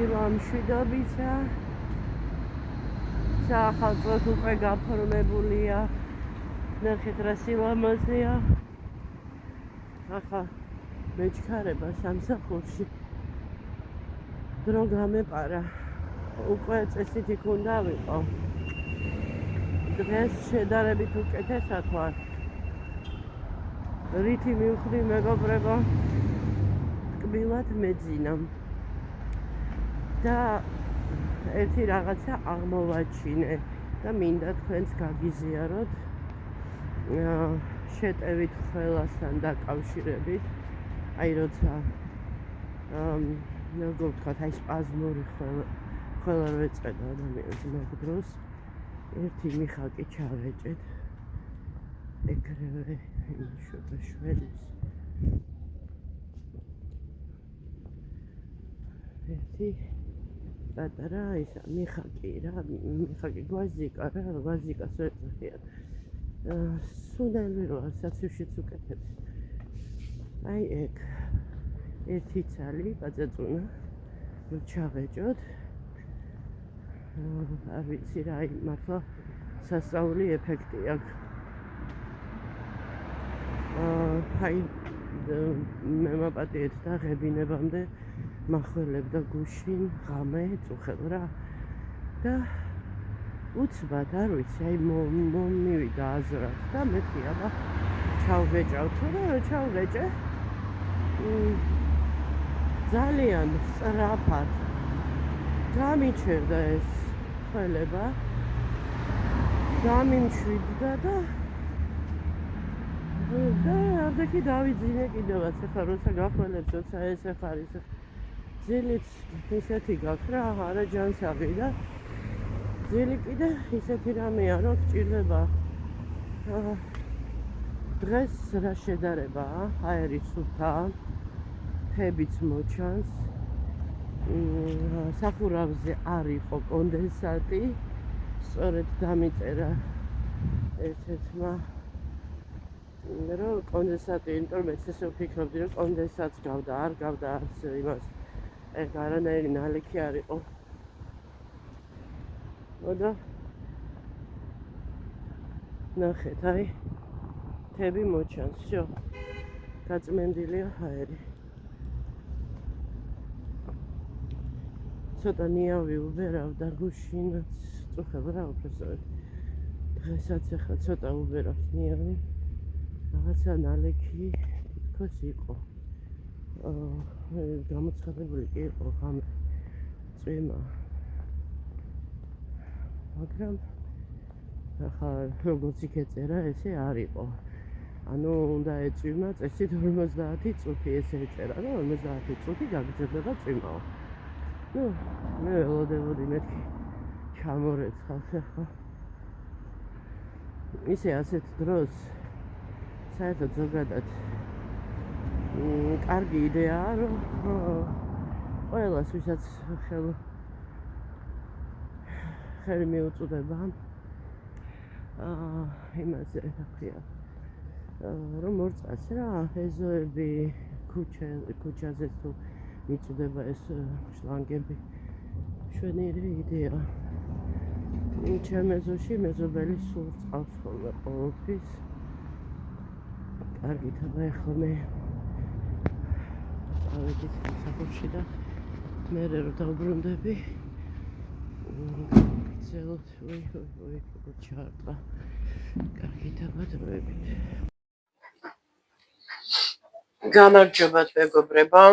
დილა მშვიდობისა. Სახელმწიფო უკვე გაფორმებულია. ნახეთ რა სილამაზეა. ახლა მეჩქარება სამსახურში დრო გამეპარა. უკვე წესით იქ უნდა ვიყო. დღეს შედარებით უკეთესად ვარ. რითი მივხვდი მეგობრებო, ტკბილად მეძინა და ერთი რაღაცა აღმოვაჩინე და მინდა თქვენს გაგიზიაროთ შეტევით ყველასთან დაკავშირებით. აი როცა როგორ ვთქვათ, აი სპაზმური ყველა რო ეწყება ადამიანს მაგ დროს ერთი მიხაკი ჩავეჭეთ ეგრევე შველის ერთი პატარა ისა მიხაკი გვაზიკა რა გვაზიკას ეწახიან სუნელი როა საცივშიც უკეთებს აი ეგ ერთი ცალი გაწეწუნა ჩავეჭოთ არ ვიცი რა მართლა სასწაული ეფექტი აქვს აი მე მაპატიეთ და ღებინებამდე მახველებდა გუშინ ღამე წუხელ რა და უცბად არ ვიცი აი მომივიდა აზრად და მეთქი აბა ჩავვეჭავ თუ რა ჩავვეჭე ძალიან სწრაფად გამიჩერდა ეს ხელება გამიმშვიდდა და ამდენი დავიძინე კიდევაც ახლა როცა გახველებს როცა ეს ახარ ის ძილიც ისეთი გაქვს რა არა ჯანსაღი და ძილი კიდე ისეთი რამეა რომ გჭირდება დღეს რა შედარებაა აერი სუფთაა თებიც მოჩანს სახურავზე არ იყო კონდენსატი სწორედ დამიწერა ერთ-ერთმა რომ კონდენსატი იმიტომ მეც ესე ვფიქრობდი რომ კონდენსატს გავდა არ გავდა არც იმას ეგ არანაირი ნალექი არ იყო და ნახეთ აი თები მოჩანს всё გაწმენდილია აერი ცოტა ნიავი უბერავ და გუშინაც წუხებ რა უბრალოდ დღესაც ახლა ცოტა უბერავს ნიავი რაღაცა ნალექი თქოს იყო გამოცხადებული კი იყო ღამე წვიმა მაგრამ ახლა როგორც იქ ეწერა ესე არ იყო ანუ უნდა ეწვიმა წესით 50 წუთი ესე ეწერა და 50 წუთი გაგრძელდება წვიმაო ნუ მე ველოდებოდი მეთქი ჩამორეცხავს ახლა ისე ასეთ დროს საერთოდ ზოგადად კარგი იდეაა რომ ყველას ვისაც ხელი მიუწვდება იმაზე რა ქვია რომ მორწას რა ეზოები ქუჩაზე თუ მიწვდება ეს შლანგები შვენიერი იდეა ჩემ ეზოში მეზობელი სულ წავს ხოლმე ყოველთვის კარგით აბა ახლა მე ავედით სამსახურში და მე რო დავბრუნდები გრძელოთ როგორ ჩაარტყა კარგით აბა დროებით გამარჯობათ მეგობრებო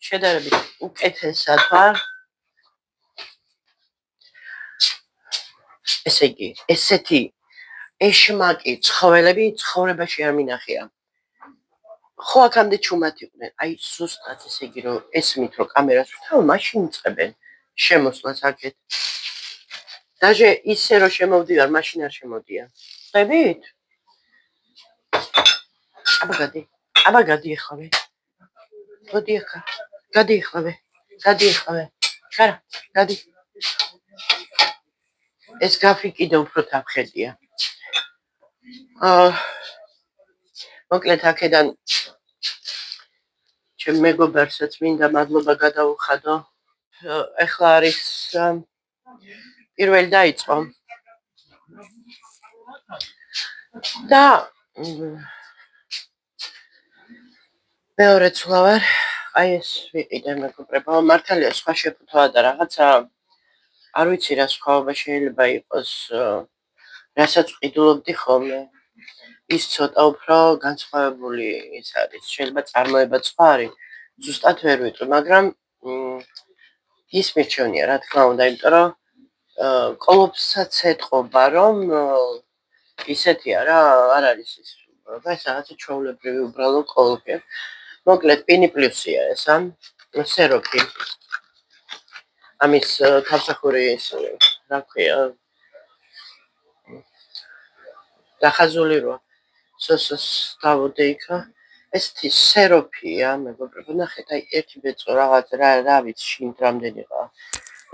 შედარებით უკეთესად ვარ ესე იგი ესეთი ეშმაკი ცხოველები ცხოვრებაში არ მინახია ხო აქამდე ჩუმად იყვნენ აი ზუსტად ესე იგი რომ ესმით რომ კამერას ვთავ მაშინ იწყებენ შემოსვლას აქეთ დაჟე ისე რომ შემოვდივარ მაშინ არ შემოდიან ხდებით აბა გადი ეხავე მოდი ახლა გადი ეხავე ხარა გადი ეს გაფი კიდე უფრო თაფხედია მოკლედ აქედან ჩემ მეგობარსაც მინდა მადლობა გადაუხადო. ეხლა არის პირველი დაიწყო და მეორე ცვლავარ აი ეს ვიყიდე მეგობრებო, მართალია სხვა შეფუთვა და რაღაცა არ ვიცი რა სხვაობა შეიძლება იყოს, რასაც ვყიდულობდი ხოლმე. ის ცოტა უფრო განსხვავებული ის არის, შეიძლება წარმოება სხვა არის, ზუსტად ვერ ვიტყვი, მაგრამ ის მირჩევნია რა თქმა უნდა, იმიტომ რომ კოლოფსაც ეთყობა, რომ ისეთია რა, არ არის ის, ეს რაღაცა ჩვეულებრივი უბრალო კოლოფი. მოკლედ პინი პლუსია ესა, სეროფი. ამის თავსახური ის რა ქვია, დახაზული როა. სოსოს დავოდე იქა. ესეთი სეროფია, მეგობრებო, ნახეთ, აი ერთი ბეწო რაღაც რა ვიცი, შინ რამდენიღა.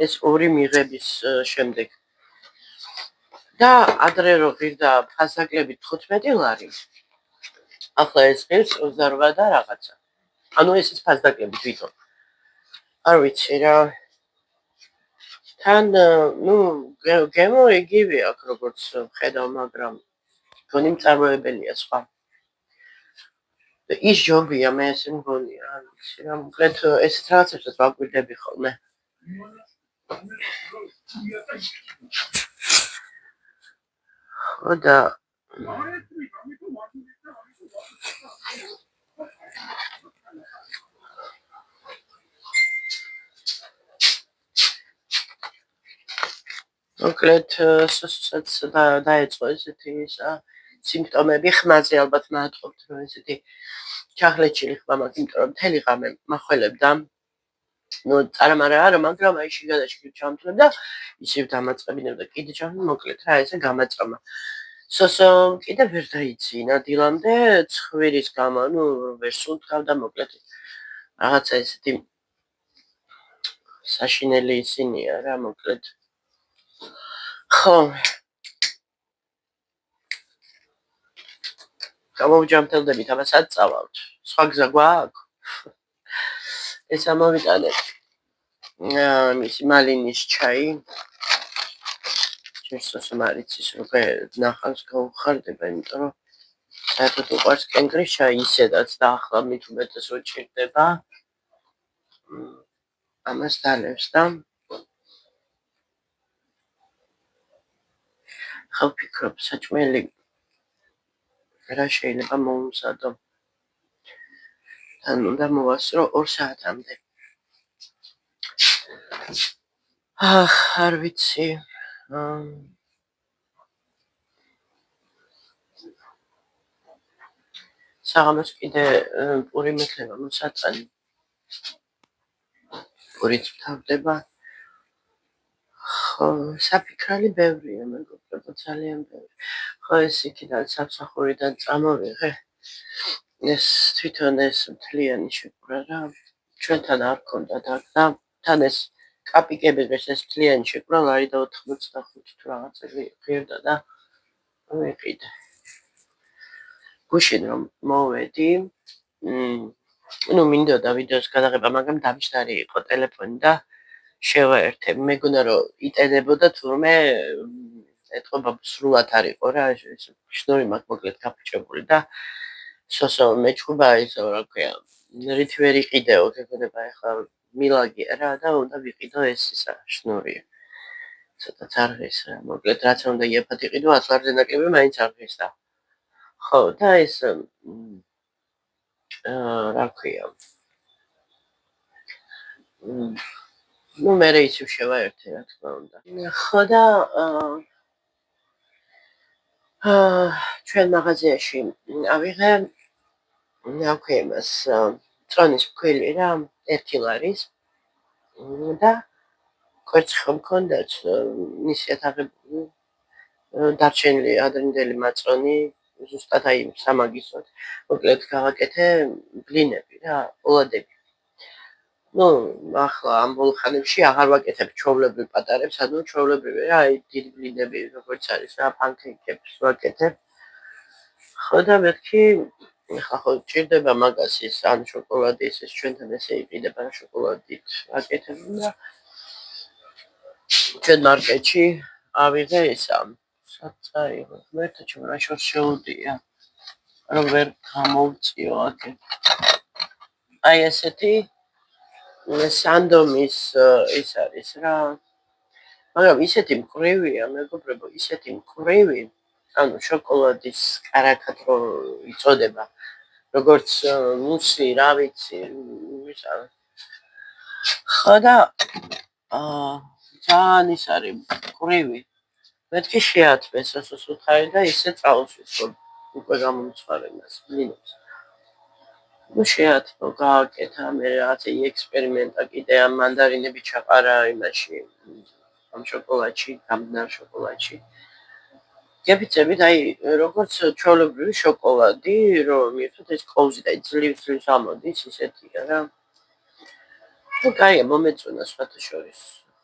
ეს ორი მიღების შემდეგ. და ადრე რო ღირდა ფასაკლებით 15 ლარი. ახლა ეს ღირს 28 და რაღაცა. ანუ ესეც ფასდაკლებით ვითომ. არ ვიცი რა. თან გემო იგივე აქვს როგორც ხედავ, მაგრამ გონი მწარმოებელია სხვა. ის ჯობია მე ესე მგონია, არ ვიცი რა, მოკლედ ესეთ რაღაცებსაც ვაკვირდები ხოლმე. ხო და მოკლედ სოსაც დაეწყო ესეთი სიმპტომები ხმაზე ალბათ მაატყობთ რომ ესეთი ჩახლეჩილი ხმა მაქვს, იმიტომ რომ მთელი ღამე მახველებდა. ნუ წარმარა არა, მაგრამ აი შიგადაშიგ ჩამთვლებ და ისევ დამაწყებინებ და კიდე ჩამთვლებ, მოკლედ რა ესე გამაწრომა. სოსო კიდე ვერ დაიცინა დილამდე ცხვირის გამო, ნუ ვერ სუნთქავდა, მოკლედ რაღაცა ესეთი საშინელი ისინია რა, მოკლედ. ხო. გამოვჯამთელდებით, ამას აწავავთ. სხვა გზა გვაქვს? ეს ამოვიტანეთ. მისი მალინის ჩაი. შესოს მარიცის უკვე ნახავს გაუხარდება, იმიტომ რომ საერთოდ უყვარს კენკრის ჩაი ისედაც და ახლა მით უმეტეს უჭირდება. ამას დალევს და ხო ვფიქრობ საჭმელი რა შეიძლება მოუმზადო. თან უნდა მოვასწრო 2 საათამდე. არ ვიცი. საღამოს კიდე პური მექნება მოსაწანი. პურიც მთავრდება. ხო, საფიქრალი ბევრია, მეგობრებო, ძალიან ბევრი. ხო, ეს იქიდან სამსახურიდან წამოვიღე. ეს თვითონ ეს მთლიანი შეკვრა რა. ჩვენთან არ ქონდათ აქ და თან ეს კაპიკების ეს მთლიანი შეკვრა ლარი და 85 თუ რაღაცა ღირდა და ვიყიდე. გუშინ რომ მოვედი, ნუ მინდოდა ვიდეოს გადაღება, მაგრამ დამშნარი იყო ტელეფონი და შევაერთე. მეგონა რომ იტენებოდა თურმე ეთყობა სრულად არ იყო რა, შნური მაქვს მოკლედ გაფუჭებული და სოსო მეჩხუბა ისო რა ქვია, რით ვერ იყიდეო, გეკონება ახლა მილაგია რა და უნდა ვიყიდო ეს ისა შნური. ცოტაც არ ღირს რა, მოკლედ რაც უნდა იაფად იყიდო, 100 ლარზე ნაკლები მაინც არ ღირს და. ხო, და ეს რა ქვია. ნუ მე ისევ შევაერთე რა თქმა უნდა. ხო და ჩვენ მაღაზიაში ავიღე რა ქვია იმას წონის ფქვილი რა 1 ლარის და კვერცხი მქონდათ ისეთ აღებული დარჩენილი ადრინდელი მაწონი ზუსტად აი სამაგისოდ მოკლედ გავაკეთე ბლინები რა ოლადები. ნუ ახლა ამ ბოლო ხანებში აღარ ვაკეთებ ჩვეულებრივ პატარებს, ანუ ჩვეულებრივი რა, აი დიდი ბლინები როგორც არის რა, პანკეიკებს ვაკეთებ. ხო და მეთქი ეხლა ხო ჭირდება მაგას ის ან შოკოლადი ის ჩვენთან ესე იყიდება შოკოლადით აკეთებენ და ჩვენ მარკეტში ავიღე ისა საწაიღო მერტა ჩვენ რა შორს შეუდია რომ ვერ გამოვწიო აქ აი ესეთი სანდომის ის არის რა მაგრამ ისეთი მკვრივია მეგობრებო ისეთი მკვრივი ანუ შოკოლადის კარაქად რო იწოდება როგორც მუსი რა ვიცი ისა ხო და ძალიან ის არის მკვრივი მეთქი შეათმეს ასოს უთხარი და ისე წავუსვით რომ უკვე გამომცხარე მას ბლინებს ну შეათმო გააკეთა მე რაღაც ექსპერიმენტა კიდე ამ მანდარინები ჩაყარა იმაში ამ შოკოლადში გამნარ შოკოლადში გეფიცებით აი როგორც ჩვეულებრივი შოკოლადი რომ მივხვდეთ ეს კოვზი და ძლივს ამოდის ისეთია რა ну кайя მომეწონა სხვათა შორის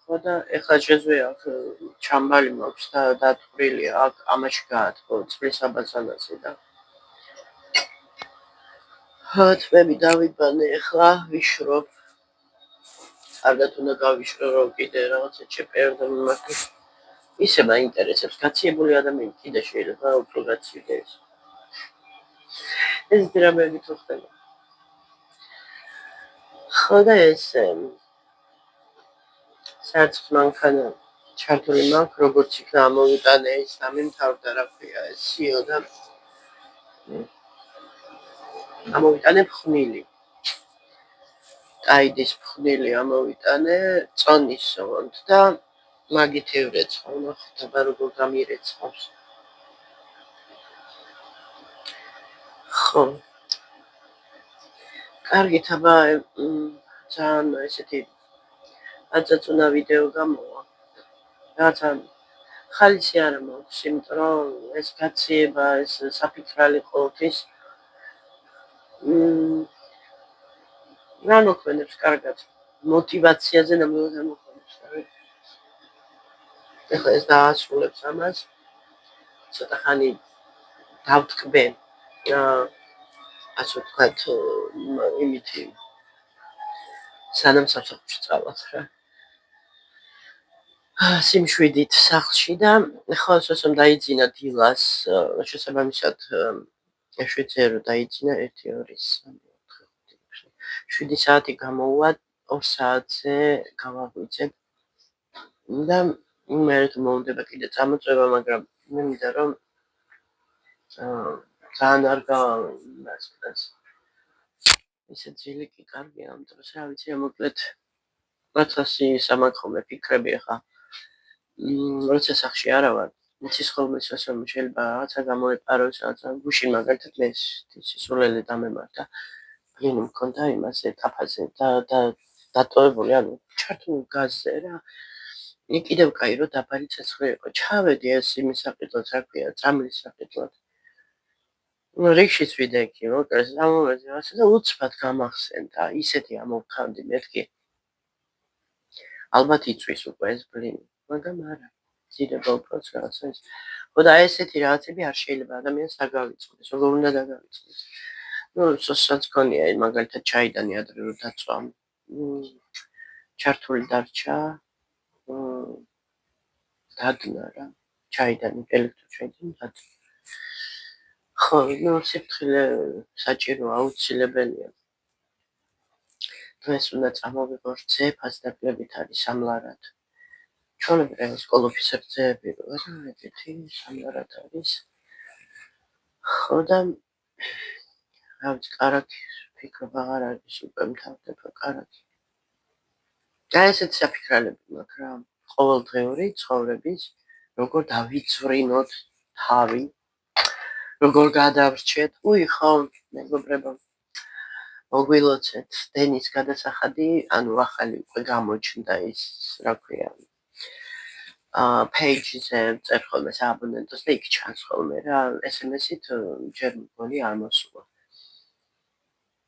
ხო და ეხლა შეзвე აქ ჩამბალი მაქვს და დათხრილია აქ ამაში გაათქო წყლის აბაზანაზე და თმები დავიბანე ეხლა ვიშრობ კარგად უნდა გავიშრო რომ კიდე რაღაცა შეპერდა მიმართოს ისე მაინტერესებს გაციებული ადამიანი კიდე შეიძლება უფრო გაცივდეს ეს დრამები თუ ხდება ხო და ეს საერთოდ მანქანა ჩართული მაქვს როგორც იქნა ამოვიტანე ის დამემთავრდა რა ქვია ეს სიო და ამოვიტანე ფხნილი აიდის ფხნილი ამოვიტანე წონის ოღონდ და მაგით ევრეცხო ნახეთ აბა როგორ გამირეცხავს ხო კარგით აბა ძალიან ესეთი აწაწუნა ვიდეო გამოვა რაღაცა ხალისი არ მაქვს იმიტომ რომ ეს გაციება ეს საფიქრალი ყოველთვის რა მოქმედებს კარგად мотиваციაზე ნამდვილად მოქმედებს ეხლა ეს დაასრულებს ამას ცოტა ხანი დავტკბე ასე ვთქვათ იმითი სანამ სამსახურში წავალ რა სიმშვიდით სახლში და ხო სოსომ დაიძინა დილას შესაბამისად შვიდზე რომ დაიძინა 1-2-3-7 საათი გამოუვა 2 საათზე გავაღვიძებ და მე მომდება კიდე წამოწევა მაგრამ მე მინდა რომ ძალიან არ გავასწრებს ისე ძილი კი კარგია ამ დროს რა ვიცი მოკლედ მათასი სამახომე ფიქრები ხა როცა სახში არა ვარ იცის ხოლმე სოსომ შეიძლება რაღაცა გამოეპაროს რაღაცა გუშინ მაგალითად მე სისულელე დამემართა ბლინი მქონდა იმაზე ტაფაზე და დატოვებული ანუ ჩართულ გაზზე რა კიდევ კაი რომ დაბალი ცეცხლი იყო ჩავედი ეს იმის საფეთლად რა ქვია წამლის საფეთლად რიქშიც ვიდექი მოკლედ ამომეძე ასე და უცბად გამახსენდა ისეთი ამოვქანდი მეთქი ალბათ იწვის უკვე ეს ბლინი მაგრამ არა ძირება უბრალოდ რაღაცა ის ხო და ესეთი რაღაცები არ შეიძლება ადამიანს დაგავიწყდეს როგორ უნდა დაგავიწყდეს ну სოსაც გონია მაგალითად ჩაიდანი ადრე რომ დაწვა ჩართული დარჩა დადნა რა ჩაიდანი ელექტროჩაიდანი დადნა ხო ну სიფრთხილე საჭირო აუცილებელია დღეს უნდა წამოვიღო რძე ფასდაკლებით არის სამლარად ჩვეულებრივ ეს კოლოფისერძეები რო არა ეგეთი სამლარად არის ხო და რა ვიცი კარგი ფიქრობა აღარ არის უკვე მთავრდება კარგი და ესეთ საფიქრალები მაქვს რა ყოველდღიური ცხოვრების როგორ დავიძვრინოთ თავი როგორ გადავრჩეთ უი ხო მეგობრებო მოგვილოცეთ დენის გადასახადი ანუ ახალი უკვე გამოჩნდა ის რა ქვია page-ზე წერ ხოლმე სააბონენტოს და იქ ჩანს ხოლმე რა SMS-ით ჯერ მგონი არ მოსულა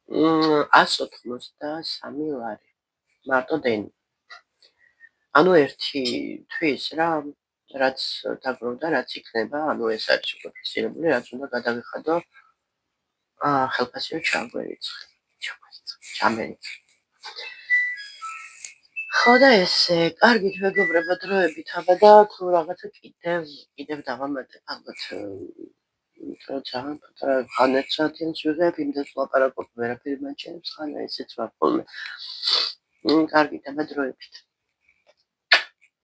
183 ლარი მარტო დენი ანუ ერთი თვის რა რაც დაგროვდა რაც იქნება ანუ ეს არის უკვე ფიქსირებული რაც უნდა გადავიხადო ხელფასიო ჩამერიცხ. ხო და ესე, კარგით მეგობრებო, დროებით აბა და თუ რაღაცა კიდევ დავამატებ ალბათ ძალიან პატარა ღანერთსაათიანს ვიღებ, იმდენს ვლაპარაკობ, ვერაფერი მაჩვენებს ხანა, ესეც ვარ ხოლმე. კარგით აბა დროებით.